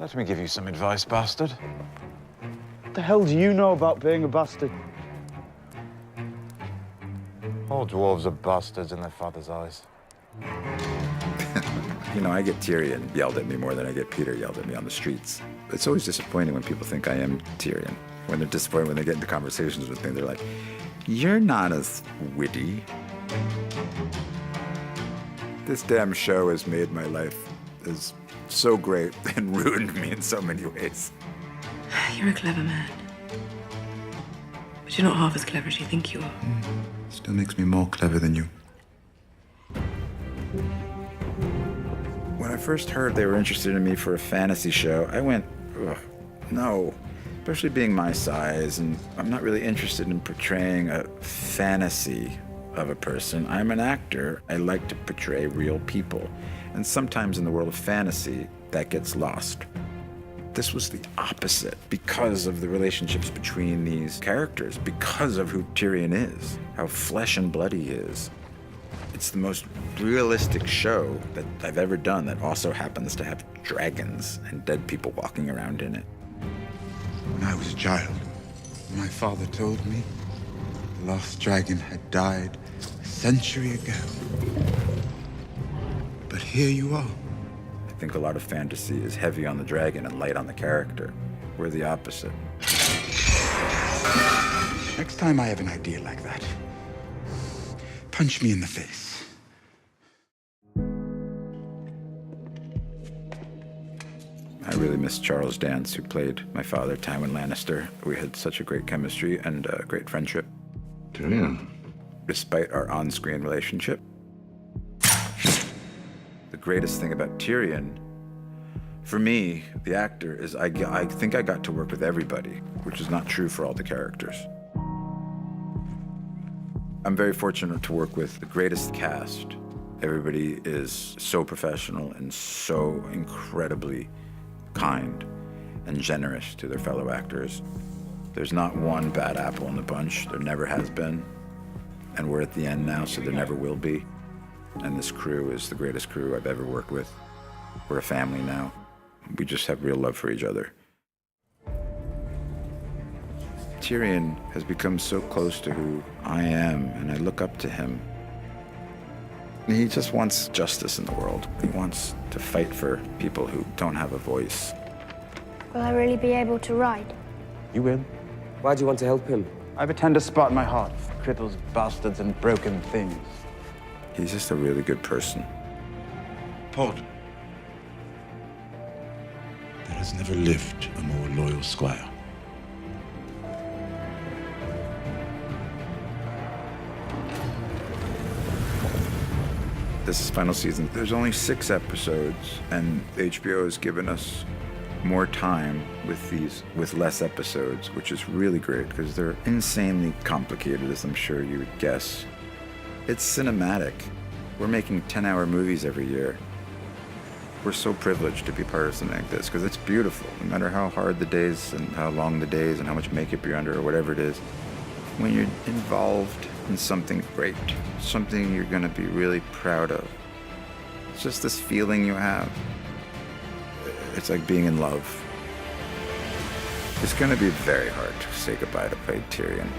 Let me give you some advice, bastard. What the hell do you know about being a bastard? All dwarves are bastards in their father's eyes. You know, I get Tyrion yelled at me more than I get Peter yelled at me on the streets. It's always disappointing when people think I am Tyrion. When they're disappointed when they get into conversations with me, they're like, you're not as witty. This damn show has made my life is so great and ruined me in so many ways. You're a clever man. But you're not half as clever as you think you are. Still makes me more clever than you. When I first heard they were interested in me for a fantasy show, I went, ugh, no. Especially being my size, and I'm not really interested in portraying a fantasy of a person. I'm an actor. I like to portray real people. And sometimes in the world of fantasy, that gets lost. This was the opposite because of the relationships between these characters, because of who Tyrion is, how flesh and blood he is. It's the most realistic show that I've ever done that also happens to have dragons and dead people walking around in it. When I was a child, my father told me the lost dragon had died a century ago. But here you are. I think a lot of fantasy is heavy on the dragon and light on the character. We're the opposite. Next time I have an idea like that, punch me in the face. I really miss Charles Dance, who played my father, Tyrion Lannister. We had such a great chemistry and a great friendship. Tyrion. Despite our on-screen relationship. The greatest thing about Tyrion, for me, the actor, is I think I got to work with everybody, which is not true for all the characters. I'm very fortunate to work with the greatest cast. Everybody is so professional and so incredibly kind and generous to their fellow actors. There's not one bad apple in the bunch. There never has been. And we're at the end now, so there never will be. And this crew is the greatest crew I've ever worked with. We're a family now. We just have real love for each other. Tyrion has become so close to who I am, and I look up to him. He just wants justice in the world. He wants to fight for people who don't have a voice. Will I really be able to ride? You will. Why do you want to help him? I have a tender spot in my heart for cripples, bastards, and broken things. He's just a really good person. Pod. There has never lived a more loyal squire. This is final season. There's only 6 episodes, and HBO has given us more time with less episodes, which is really great because they're insanely complicated, as I'm sure you would guess. It's cinematic. We're making 10-hour movies every year. We're so privileged to be part of something like this because it's beautiful, no matter how hard the days and how long the days and how much makeup you're under or whatever it is. When you're involved in something great, something you're going to be really proud of, it's just this feeling you have. It's like being in love. It's going to be very hard to say goodbye to play Tyrion.